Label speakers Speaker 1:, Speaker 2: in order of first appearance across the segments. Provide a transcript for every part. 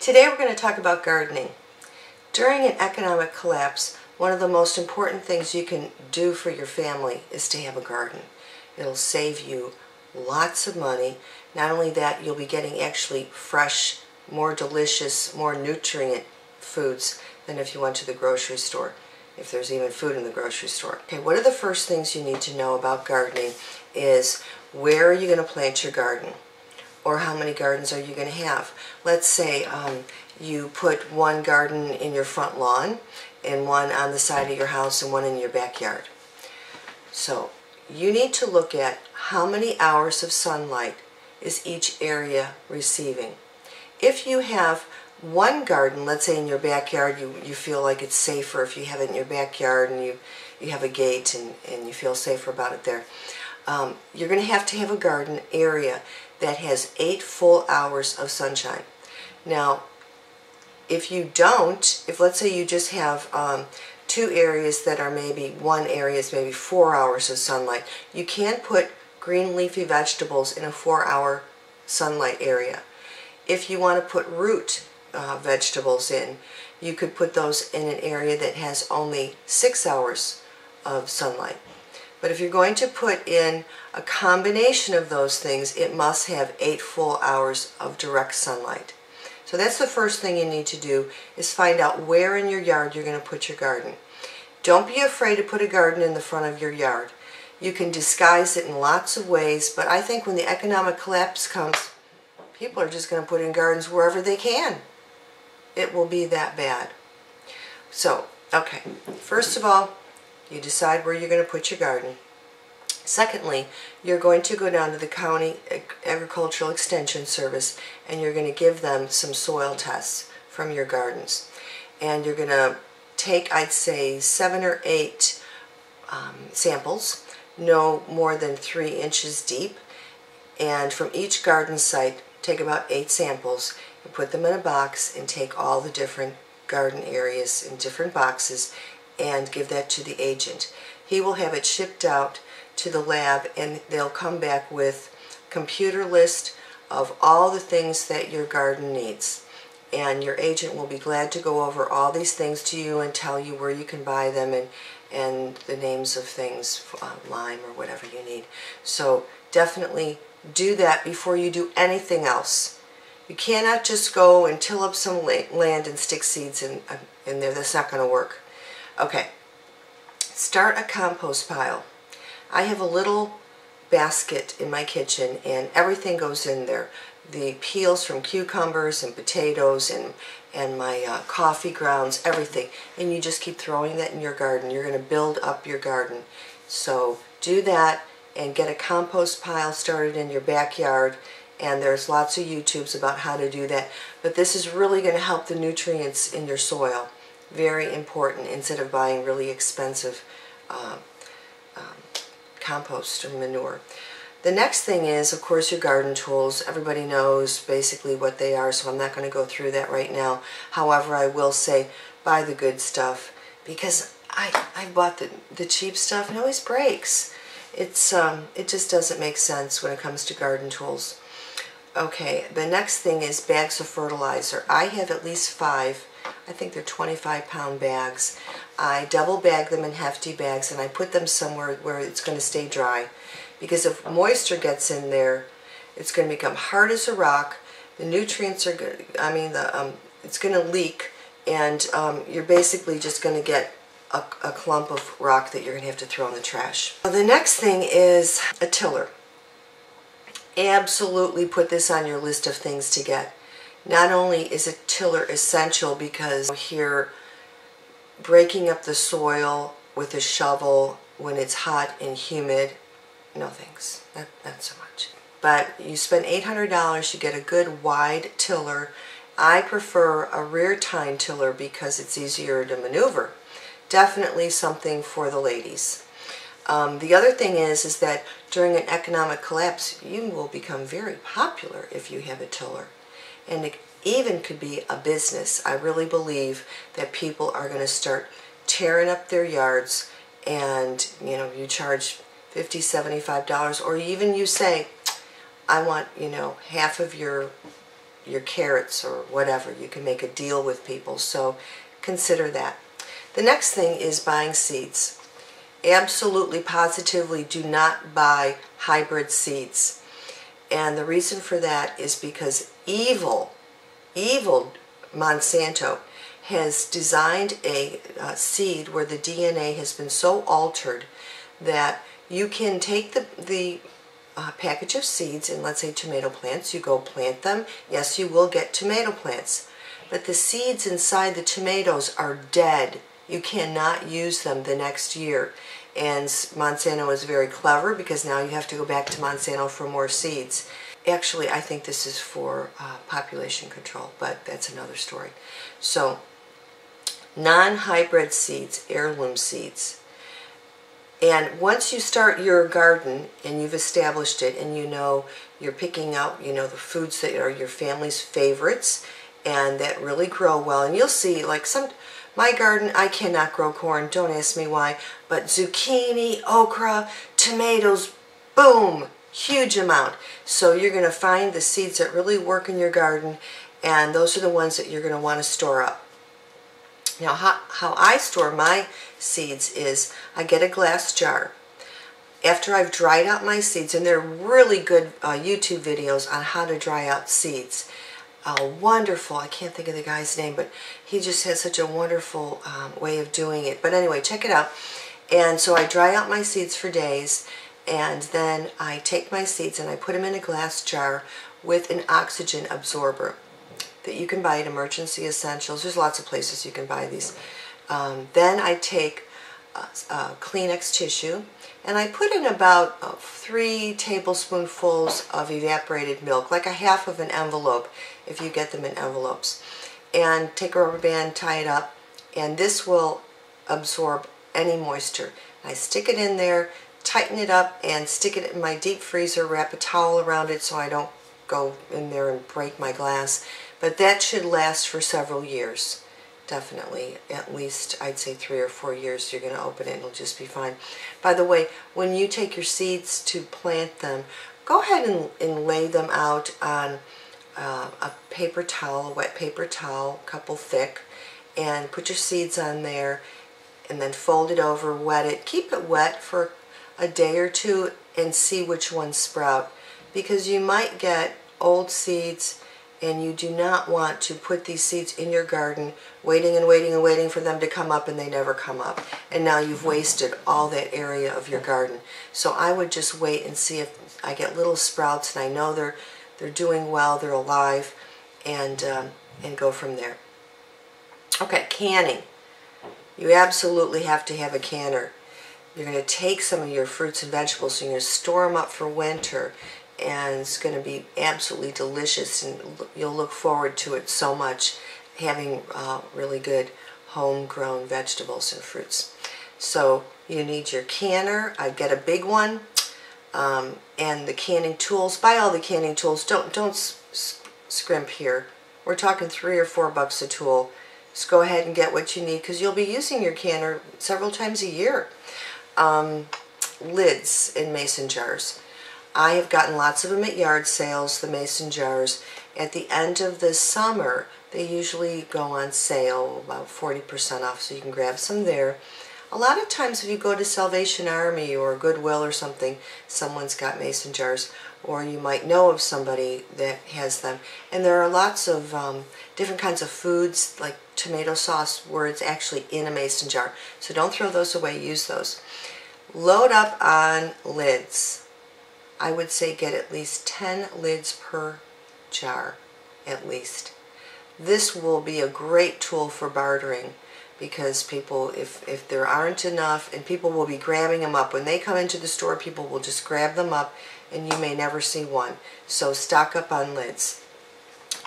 Speaker 1: Today we're going to talk about gardening. During an economic collapse, one of the most important things you can do for your family is to have a garden. It'll save you lots of money. Not only that, you'll be getting actually fresh, more delicious, more nutrient foods than if you went to the grocery store, if there's even food in the grocery store. Okay, what are the first things you need to know about gardening is where are you going to plant your garden? Or how many gardens are you going to have? Let's say you put one garden in your front lawn and one on the side of your house and one in your backyard. So you need to look at how many hours of sunlight is each area receiving. If you have one garden, let's say in your backyard, you feel like it's safer if you have it in your backyard and you have a gate and you feel safer about it there. You're going to have a garden area that has 8 full hours of sunshine. Now, if you don't, if let's say you just have 2 areas that are one area is maybe 4 hours of sunlight, you can't put green leafy vegetables in a 4-hour sunlight area. If you want to put root vegetables in, you could put those in an area that has only 6 hours of sunlight. But if you're going to put in a combination of those things, it must have 8 full hours of direct sunlight. So that's the first thing you need to do, is find out where in your yard you're going to put your garden. Don't be afraid to put a garden in the front of your yard. You can disguise it in lots of ways, but I think when the economic collapse comes, people are just going to put in gardens wherever they can. It will be that bad. So, okay, first of all, you decide where you're going to put your garden. Secondly, you're going to go down to the County Agricultural Extension Service and you're going to give them some soil tests from your gardens. And you're going to take, I'd say, 7 or 8 samples, no more than 3 inches deep. And from each garden site, take about 8 samples and put them in a box and take all the different garden areas in different boxes and give that to the agent. He will have it shipped out to the lab and they'll come back with a computer list of all the things that your garden needs. And your agent will be glad to go over all these things to you and tell you where you can buy them and the names of things, lime or whatever you need. So definitely do that before you do anything else. You cannot just go and till up some land and stick seeds in there. That's not going to work. Okay, start a compost pile. I have a little basket in my kitchen and everything goes in there. The peels from cucumbers and potatoes and my coffee grounds, everything. And you just keep throwing that in your garden. You're going to build up your garden. So do that and get a compost pile started in your backyard. And there's lots of YouTubes about how to do that. But this is really going to help the nutrients in your soil. Very important, instead of buying really expensive compost or manure. The next thing is, of course, your garden tools. Everybody knows basically what they are, so I'm not going to go through that right now. However, I will say buy the good stuff, because I bought the cheap stuff and it always breaks. It just doesn't make sense when it comes to garden tools. Okay, the next thing is bags of fertilizer. I have at least 5. I think they're 25-pound bags. I double bag them in hefty bags and I put them somewhere where it's going to stay dry. Because if moisture gets in there, it's going to become hard as a rock. The nutrients are good. It's going to leak, and you're basically just going to get a clump of rock that you're going to have to throw in the trash. Well, the next thing is a tiller. Absolutely put this on your list of things to get. Not only is a tiller essential because here breaking up the soil with a shovel when it's hot and humid, no thanks, not so much. But you spend $800, you get a good wide tiller. I prefer a rear tine tiller because it's easier to maneuver. Definitely something for the ladies. The other thing is that during an economic collapse, you will become very popular if you have a tiller. And it even could be a business. I really believe that people are going to start tearing up their yards, and you charge $50, $75, or even you say, I want, half of your your carrots or whatever. You can make a deal with people, so consider that. The next thing is buying seeds. Absolutely, positively do not buy hybrid seeds. And the reason for that is because evil Monsanto has designed a seed where the DNA has been so altered that you can take the package of seeds, and let's say tomato plants, you go plant them. Yes, you will get tomato plants, but the seeds inside the tomatoes are dead. You cannot use them the next year. And Monsanto is very clever, because now you have to go back to Monsanto for more seeds. Actually, I think this is for population control, but that's another story. So, non-hybrid seeds, heirloom seeds. And once you start your garden and you've established it, and you know you're picking out, the foods that are your family's favorites and that really grow well, and you'll see, like my garden, I cannot grow corn, don't ask me why, but zucchini, okra, tomatoes, boom, huge amount. So you're going to find the seeds that really work in your garden, and those are the ones that you're going to want to store up. Now, how I store my seeds is I get a glass jar. After I've dried out my seeds, and there are really good YouTube videos on how to dry out seeds. Wonderful, I can't think of the guy's name, but he just has such a wonderful way of doing it. But anyway, check it out. And so I dry out my seeds for days, and then I take my seeds and I put them in a glass jar with an oxygen absorber that you can buy at Emergency Essentials. There's lots of places you can buy these. Then I take Kleenex tissue, and I put in about 3 tablespoonfuls of evaporated milk, like a half of an envelope if you get them in envelopes. And take a rubber band, tie it up, and this will absorb any moisture. I stick it in there, tighten it up, and stick it in my deep freezer, wrap a towel around it so I don't go in there and break my glass. But that should last for several years. Definitely, at least I'd say 3 or 4 years. You're going to open it and it'll just be fine. By the way, when you take your seeds to plant them, go ahead and lay them out on a paper towel, a wet paper towel, a couple thick, and put your seeds on there, and then fold it over, wet it. Keep it wet for a day or two and see which ones sprout, because you might get old seeds, and you do not want to put these seeds in your garden waiting and waiting and waiting for them to come up, and they never come up. And now you've wasted all that area of your garden. So I would just wait and see if I get little sprouts and I know they're doing well, they're alive, and go from there. Okay, canning. You absolutely have to have a canner. You're going to take some of your fruits and vegetables, and you're going to store them up for winter, and it's going to be absolutely delicious, and you'll look forward to it so much, having really good homegrown vegetables and fruits. So you need your canner. I'd get a big one, and the canning tools. Buy all the canning tools. Don't scrimp here. We're talking $3 or $4 a tool. Just go ahead and get what you need, because you'll be using your canner several times a year. Lids in mason jars. I have gotten lots of them at yard sales, the mason jars. At the end of the summer, they usually go on sale, about 40% off, so you can grab some there. A lot of times if you go to Salvation Army or Goodwill or something, someone's got mason jars, or you might know of somebody that has them. And there are lots of different kinds of foods, like tomato sauce, where it's actually in a mason jar. So don't throw those away, use those. Load up on lids. I would say get at least 10 lids per jar, at least. This will be a great tool for bartering, because people, if there aren't enough, and people will be grabbing them up. When they come into the store, people will just grab them up, and you may never see one. So stock up on lids.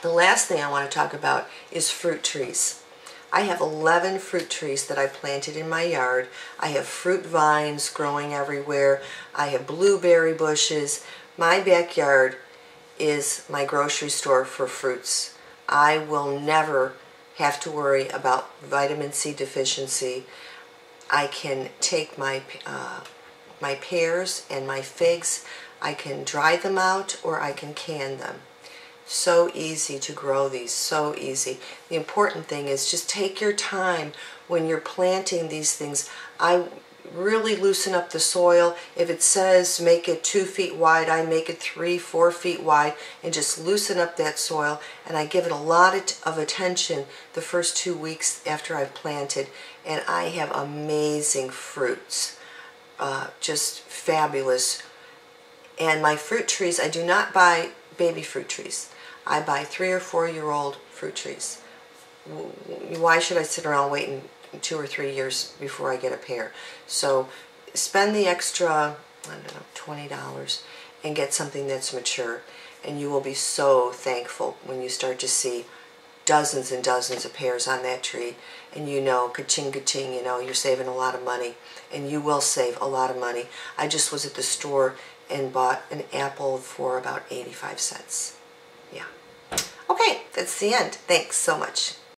Speaker 1: The last thing I want to talk about is fruit trees. I have 11 fruit trees that I planted in my yard. I have fruit vines growing everywhere. I have blueberry bushes. My backyard is my grocery store for fruits. I will never have to worry about vitamin C deficiency. I can take my pears and my figs, I can dry them out, or I can can them. So easy to grow these, so easy. The important thing is just take your time when you're planting these things. I really loosen up the soil. If it says make it 2 feet wide, I make it 3-4 feet wide and just loosen up that soil, and I give it a lot of attention the first 2 weeks after I've planted, and I have amazing fruits, just fabulous. And my fruit trees, I do not buy baby fruit trees. I buy 3 or 4 year old fruit trees. Why should I sit around waiting 2 or 3 years before I get a pear? So spend the extra, I don't know, $20 and get something that's mature, and you will be so thankful when you start to see dozens and dozens of pears on that tree, and you know, ka-ching, ka-ching, you know, you're saving a lot of money, and you will save a lot of money. I just was at the store and bought an apple for about 85 cents. Yeah. Okay, that's the end. Thanks so much.